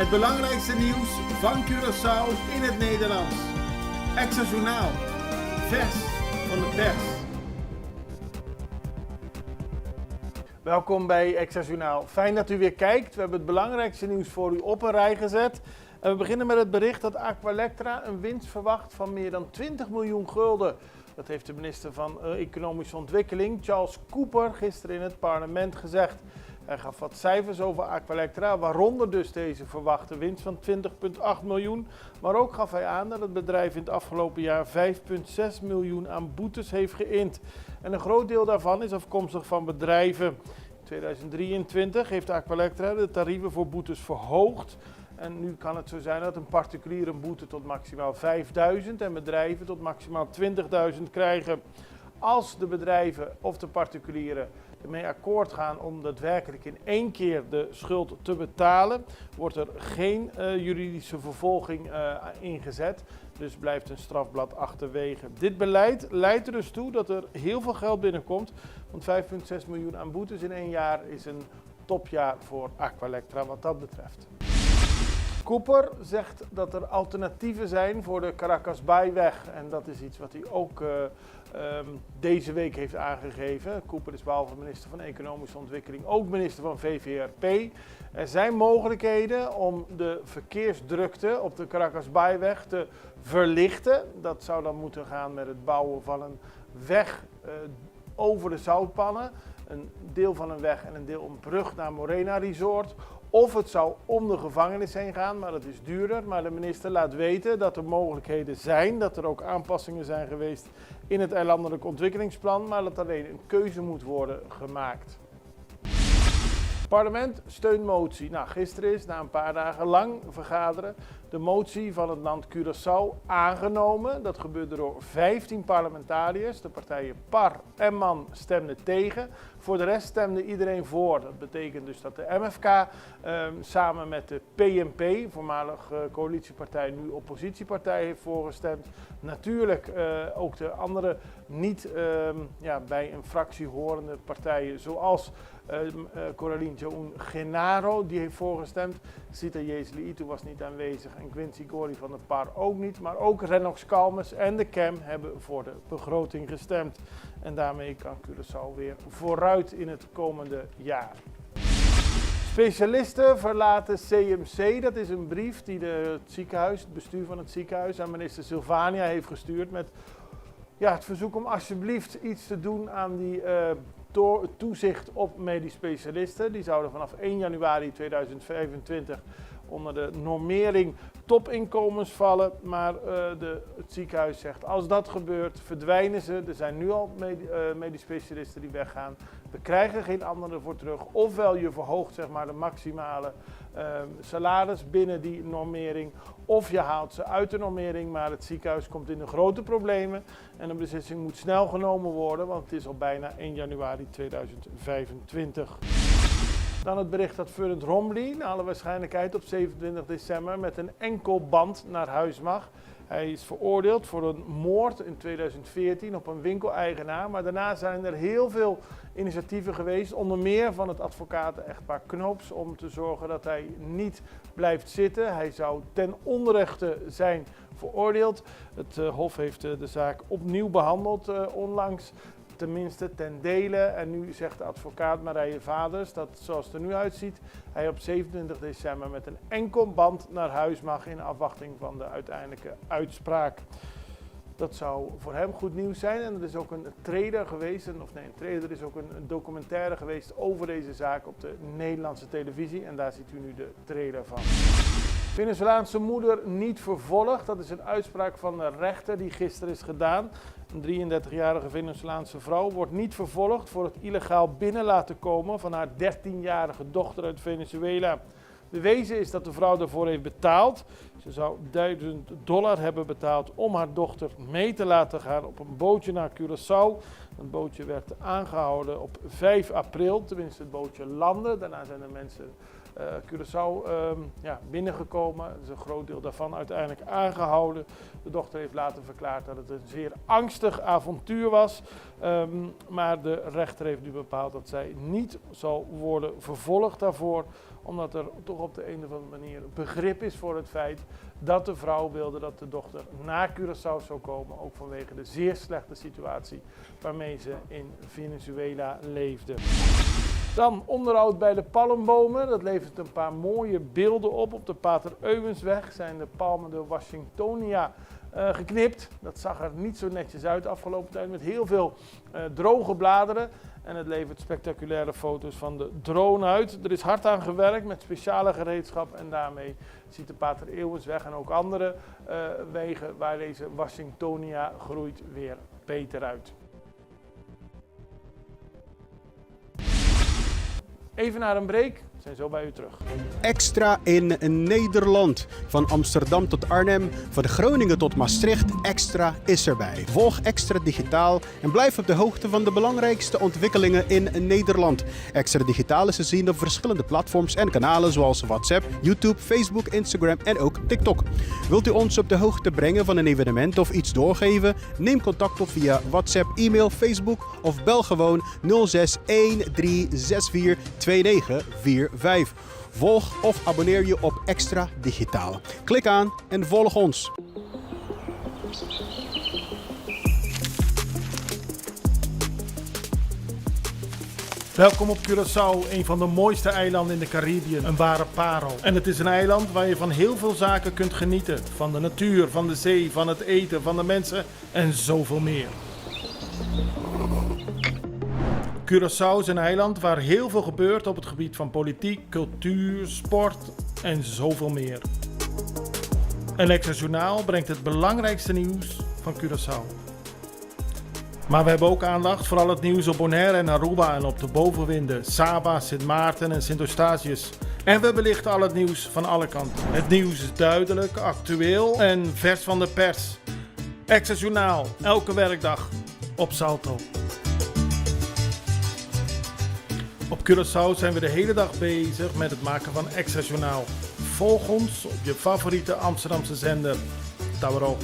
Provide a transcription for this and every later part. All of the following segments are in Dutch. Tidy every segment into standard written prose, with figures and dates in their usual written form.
Het belangrijkste nieuws van Curaçao in het Nederlands. Extra Journaal. Vers van de pers. Welkom bij Extra Journaal. Fijn dat u weer kijkt. We hebben het belangrijkste nieuws voor u op een rij gezet. En we beginnen met het bericht dat Aqualectra een winst verwacht van meer dan 20 miljoen gulden. Dat heeft de minister van Economische Ontwikkeling, Charles Cooper, gisteren in het parlement gezegd. Hij gaf wat cijfers over Aqualectra, waaronder dus deze verwachte winst van 20,8 miljoen. Maar ook gaf hij aan dat het bedrijf in het afgelopen jaar 5,6 miljoen aan boetes heeft geïnd. En een groot deel daarvan is afkomstig van bedrijven. In 2023 heeft Aqualectra de tarieven voor boetes verhoogd. En nu kan het zo zijn dat een particulier een boete tot maximaal 5.000 en bedrijven tot maximaal 20.000 krijgen. Als de bedrijven of de particulieren ermee akkoord gaan om daadwerkelijk in één keer de schuld te betalen, wordt er geen juridische vervolging ingezet. Dus blijft een strafblad achterwege. Dit beleid leidt er dus toe dat er heel veel geld binnenkomt. Want 5,6 miljoen aan boetes in 1 jaar is een topjaar voor Aqualectra wat dat betreft. Cooper zegt dat er alternatieven zijn voor de Caracas Bayweg. En dat is iets wat hij ook deze week heeft aangegeven. Cooper is behalve minister van Economische Ontwikkeling ook minister van VVRP. Er zijn mogelijkheden om de verkeersdrukte op de Caracas Bayweg te verlichten. Dat zou dan moeten gaan met het bouwen van een weg over de zoutpannen. Een deel van een weg en een deel een brug naar Morena Resort. Of het zou om de gevangenis heen gaan, maar dat is duurder. Maar de minister laat weten dat er mogelijkheden zijn, dat er ook aanpassingen zijn geweest in het eilandelijk ontwikkelingsplan, maar dat alleen een keuze moet worden gemaakt. Parlement steunt motie. Nou, gisteren is na een paar dagen lang vergaderen de motie van het land Curaçao aangenomen. Dat gebeurde door 15 parlementariërs. De partijen PAR en MAN stemden tegen. Voor de rest stemde iedereen voor. Dat betekent dus dat de MFK samen met de PNP, voormalig coalitiepartij, nu oppositiepartij, heeft voorgestemd. Natuurlijk ook de andere niet bij een fractie horende partijen zoals Coraline Joun Genaro, die heeft voorgestemd. Sita Jezli-Itu was niet aanwezig en Quincy Gori van de PAR ook niet. Maar ook Renox Kalmes en de CAM hebben voor de begroting gestemd. En daarmee kan Curaçao weer vooruit in het komende jaar. Specialisten verlaten CMC. Dat is een brief die het bestuur van het ziekenhuis aan minister Sylvania heeft gestuurd met het verzoek om alsjeblieft iets te doen aan die toezicht op medisch specialisten. Die zouden vanaf 1 januari 2025 onder de normering topinkomens vallen. Maar het ziekenhuis zegt als dat gebeurt verdwijnen ze. Er zijn nu al medisch specialisten die weggaan. We krijgen geen anderen voor terug. Ofwel je verhoogt de maximale salaris binnen die normering. Of je haalt ze uit de normering. Maar het ziekenhuis komt in de grote problemen. En de beslissing moet snel genomen worden. Want het is al bijna 1 januari 2025. Dan het bericht dat Ferdinand Romley naar alle waarschijnlijkheid op 27 december met een enkel band naar huis mag. Hij is veroordeeld voor een moord in 2014 op een winkeleigenaar. Maar daarna zijn er heel veel initiatieven geweest, onder meer van het advocaten-echtpaar Knoops, om te zorgen dat hij niet blijft zitten. Hij zou ten onrechte zijn veroordeeld. Het Hof heeft de zaak opnieuw behandeld onlangs. Tenminste ten dele. En nu zegt de advocaat Marije Vaders dat zoals het er nu uitziet, hij op 27 december met een enkel band naar huis mag in afwachting van de uiteindelijke uitspraak. Dat zou voor hem goed nieuws zijn. En er is ook een trailer geweest, er is ook een documentaire geweest over deze zaak op de Nederlandse televisie. En daar ziet u nu de trailer van. Venezolaanse moeder niet vervolgd. Dat is een uitspraak van de rechter die gisteren is gedaan. Een 33-jarige Venezolaanse vrouw wordt niet vervolgd voor het illegaal binnen laten komen van haar 13-jarige dochter uit Venezuela. Bewezen is dat de vrouw daarvoor heeft betaald. Ze zou $1000 hebben betaald om haar dochter mee te laten gaan op een bootje naar Curaçao. Het bootje werd aangehouden op 5 april, tenminste het bootje landde. Daarna zijn de mensen Curaçao binnengekomen. Er is een groot deel daarvan uiteindelijk aangehouden. De dochter heeft later verklaard dat het een zeer angstig avontuur was. Maar de rechter heeft nu bepaald dat zij niet zal worden vervolgd daarvoor. Omdat er toch op de een of andere manier begrip is voor het feit dat de vrouw wilde dat de dochter naar Curaçao zou komen. Ook vanwege de zeer slechte situatie waarmee ze in Venezuela leefde. Dan onderhoud bij de palmbomen. Dat levert een paar mooie beelden op. Op de Pater Euwensweg zijn de palmen de Washingtonia geknipt. Dat zag er niet zo netjes uit de afgelopen tijd met heel veel droge bladeren. En het levert spectaculaire foto's van de drone uit. Er is hard aan gewerkt met speciale gereedschap en daarmee ziet de Pater Euwensweg en ook andere wegen waar deze Washingtonia groeit weer beter uit. Even naar een break, we zijn zo bij u terug. Extra in Nederland. Van Amsterdam tot Arnhem, van Groningen tot Maastricht, Extra is erbij. Volg Extra Digitaal en blijf op de hoogte van de belangrijkste ontwikkelingen in Nederland. Extra Digitaal is te zien op verschillende platforms en kanalen zoals WhatsApp, YouTube, Facebook, Instagram en ook TikTok. Wilt u ons op de hoogte brengen van een evenement of iets doorgeven? Neem contact op via WhatsApp, e-mail, Facebook of bel gewoon 06 1364 2945. Volg of abonneer je op Extra Digitaal. Klik aan en volg ons. Welkom op Curaçao, een van de mooiste eilanden in de Caribië, een ware parel. En het is een eiland waar je van heel veel zaken kunt genieten. Van de natuur, van de zee, van het eten, van de mensen en zoveel meer. Curaçao is een eiland waar heel veel gebeurt op het gebied van politiek, cultuur, sport en zoveel meer. En Extra Journaal brengt het belangrijkste nieuws van Curaçao. Maar we hebben ook aandacht voor al het nieuws op Bonaire en Aruba en op de bovenwinden, Saba, Sint Maarten en Sint Eustatius. En we belichten al het nieuws van alle kanten. Het nieuws is duidelijk, actueel en vers van de pers. Extra Journaal, elke werkdag op Salto. Op Curaçao zijn we de hele dag bezig met het maken van Extra Journaal. Volg ons op je favoriete Amsterdamse zender, Tauro.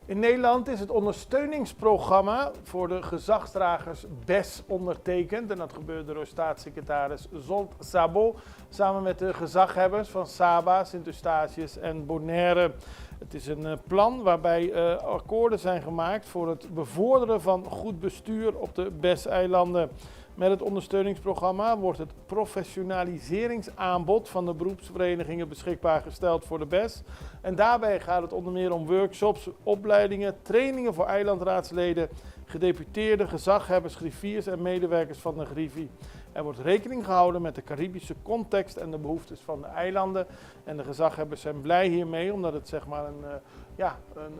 In Nederland is het ondersteuningsprogramma voor de gezagsdragers BES ondertekend. En dat gebeurde door staatssecretaris Zsolt Szabo samen met de gezaghebbers van Saba, Sint Eustatius en Bonaire. Het is een plan waarbij akkoorden zijn gemaakt voor het bevorderen van goed bestuur op de BES-eilanden. Met het ondersteuningsprogramma wordt het professionaliseringsaanbod van de beroepsverenigingen beschikbaar gesteld voor de BES. En daarbij gaat het onder meer om workshops, opleidingen, trainingen voor eilandraadsleden, gedeputeerden, gezaghebbers, griffiers en medewerkers van de griffie. Er wordt rekening gehouden met de Caribische context en de behoeftes van de eilanden. En de gezaghebbers zijn blij hiermee, omdat het zeg maar een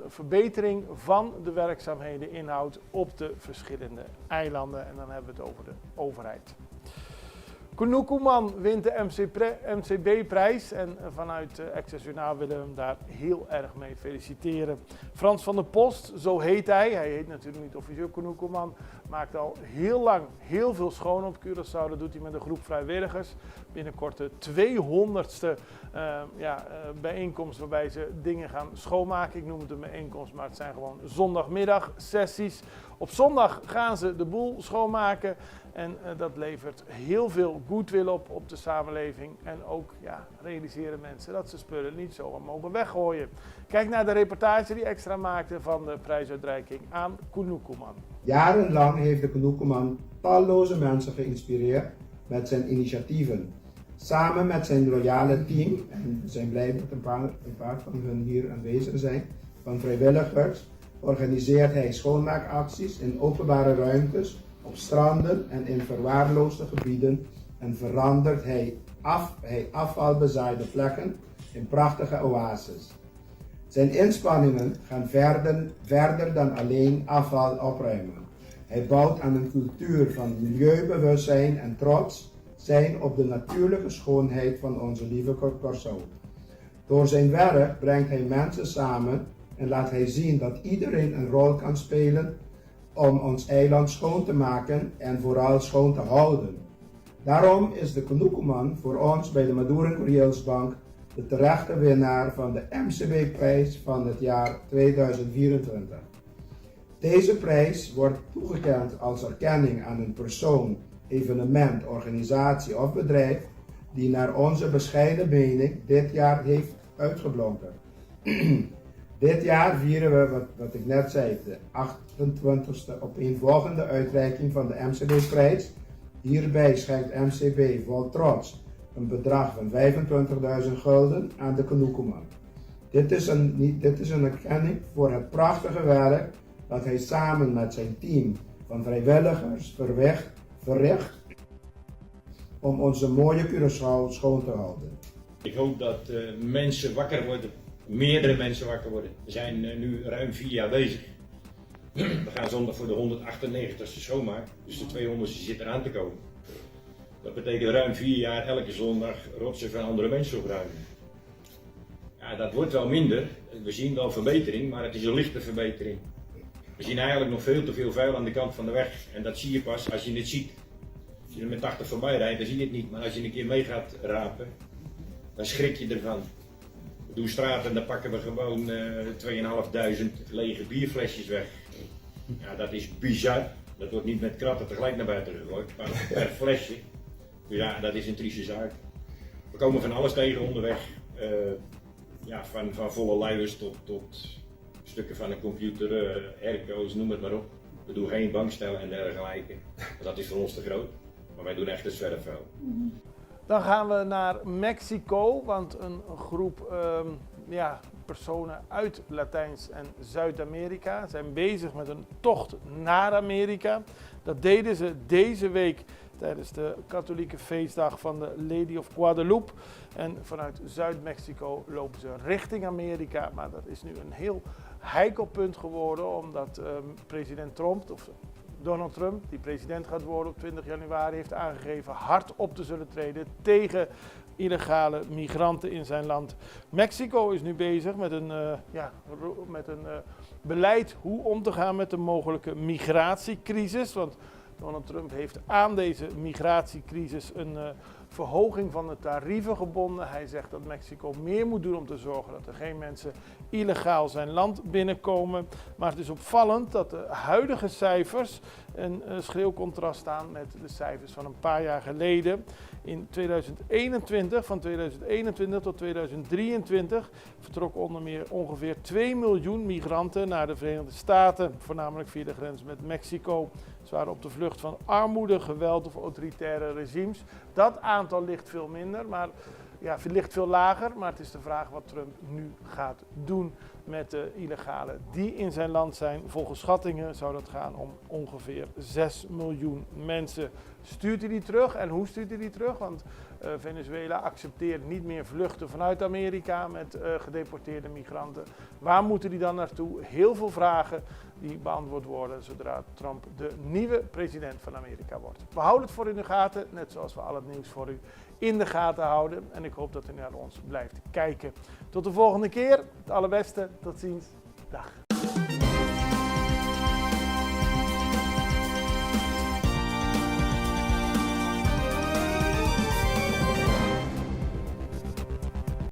verbetering van de werkzaamheden inhoudt op de verschillende eilanden. En dan hebben we het over de overheid. Kunukuman wint de MCB-prijs en vanuit Extra Journaal willen we hem daar heel erg mee feliciteren. Frans van der Post, zo heet hij. Hij heet natuurlijk niet officieel Kunukuman, maakt al heel lang heel veel schoon op Curaçao. Dat doet hij met een groep vrijwilligers. Binnenkort de 200ste bijeenkomst waarbij ze dingen gaan schoonmaken. Ik noem het een bijeenkomst, maar het zijn gewoon zondagmiddag sessies. Op zondag gaan ze de boel schoonmaken en dat levert heel veel goodwill op de samenleving. En ook realiseren mensen dat ze spullen niet zomaar mogen weggooien. Kijk naar de reportage die Extra maakte van de prijsuitreiking aan Kunukuman. Jarenlang heeft de Kunukuman talloze mensen geïnspireerd met zijn initiatieven. Samen met zijn loyale team, en we zijn blij dat een paar van hen hier aanwezig zijn, van vrijwilligers, organiseert hij schoonmaakacties in openbare ruimtes, op stranden en in verwaarloosde gebieden en verandert hij afvalbezaaide plekken in prachtige oases. Zijn inspanningen gaan verder dan alleen afval opruimen. Hij bouwt aan een cultuur van milieubewustzijn en trots zijn op de natuurlijke schoonheid van onze lieve Curaçao. Door zijn werk brengt hij mensen samen en laat hij zien dat iedereen een rol kan spelen om ons eiland schoon te maken en vooral schoon te houden. Daarom is de Kanukuman voor ons bij de Maduran Kurilsbank de terechte winnaar van de MCB-prijs van het jaar 2024. Deze prijs wordt toegekend als erkenning aan een persoon, evenement, organisatie of bedrijf die naar onze bescheiden mening dit jaar heeft uitgeblonken. Dit jaar vieren we, wat ik net zei, de 28e opeenvolgende uitreiking van de MCB-prijs. Hierbij schenkt MCB vol trots een bedrag van 25.000 gulden aan de Kanukuman. Dit is een erkenning voor het prachtige werk dat hij samen met zijn team van vrijwilligers verricht om onze mooie Curaçao schoon te houden. Ik hoop dat mensen wakker worden, meerdere mensen wakker worden. We zijn nu ruim 4 jaar bezig. We gaan zondag voor de 198ste schoonmaak, dus de 200ste zit eraan te komen. Dat betekent ruim 4 jaar elke zondag rotsen van andere mensen opruimen. Ja, dat wordt wel minder. We zien wel verbetering, maar het is een lichte verbetering. We zien eigenlijk nog veel te veel vuil aan de kant van de weg en dat zie je pas als je het ziet. Als je er met 80 voorbij rijdt, dan zie je het niet, maar als je een keer mee gaat rapen, dan schrik je ervan. We doen straten en dan pakken we gewoon 2500 lege bierflesjes weg. Ja, dat is bizar. Dat wordt niet met kratten tegelijk naar buiten gegooid, maar per flesje. Dus ja, dat is een trieste zaak. We komen van alles tegen onderweg. Ja, van volle luiers tot stukken van een computer, airco's, noem het maar op. We doen geen bankstellen en dergelijke. Dat is voor ons te groot. Maar wij doen echt het zwerfvuil. Dan gaan we naar Mexico, want een groep personen uit Latijns- en Zuid-Amerika zijn bezig met een tocht naar Amerika. Dat deden ze deze week tijdens de katholieke feestdag van de Lady of Guadalupe. En vanuit Zuid-Mexico lopen ze richting Amerika, maar dat is nu een heel heikel punt geworden, omdat president Trump, of Donald Trump, die president gaat worden op 20 januari, heeft aangegeven hard op te zullen treden tegen illegale migranten in zijn land. Mexico is nu bezig met een beleid hoe om te gaan met de mogelijke migratiecrisis. Want Donald Trump heeft aan deze migratiecrisis een verhoging van de tarieven gebonden. Hij zegt dat Mexico meer moet doen om te zorgen dat er geen mensen illegaal zijn land binnenkomen. Maar het is opvallend dat de huidige cijfers een schril contrast staan met de cijfers van een paar jaar geleden. In 2021, van 2021 tot 2023, vertrok onder meer ongeveer 2 miljoen migranten naar de Verenigde Staten, voornamelijk via de grens met Mexico. Ze waren op de vlucht van armoede, geweld of autoritaire regimes. Dat aantal ligt veel minder, maar ligt veel lager. Maar het is de vraag wat Trump nu gaat doen met de illegalen die in zijn land zijn. Volgens schattingen zou dat gaan om ongeveer 6 miljoen mensen. Stuurt hij die terug? En hoe stuurt hij die terug? Want Venezuela accepteert niet meer vluchten vanuit Amerika met gedeporteerde migranten. Waar moeten die dan naartoe? Heel veel vragen die beantwoord worden zodra Trump de nieuwe president van Amerika wordt. We houden het voor u in de gaten, net zoals we al het nieuws voor u in de gaten houden. En ik hoop dat u naar ons blijft kijken. Tot de volgende keer. Het allerbeste. Tot ziens. Dag.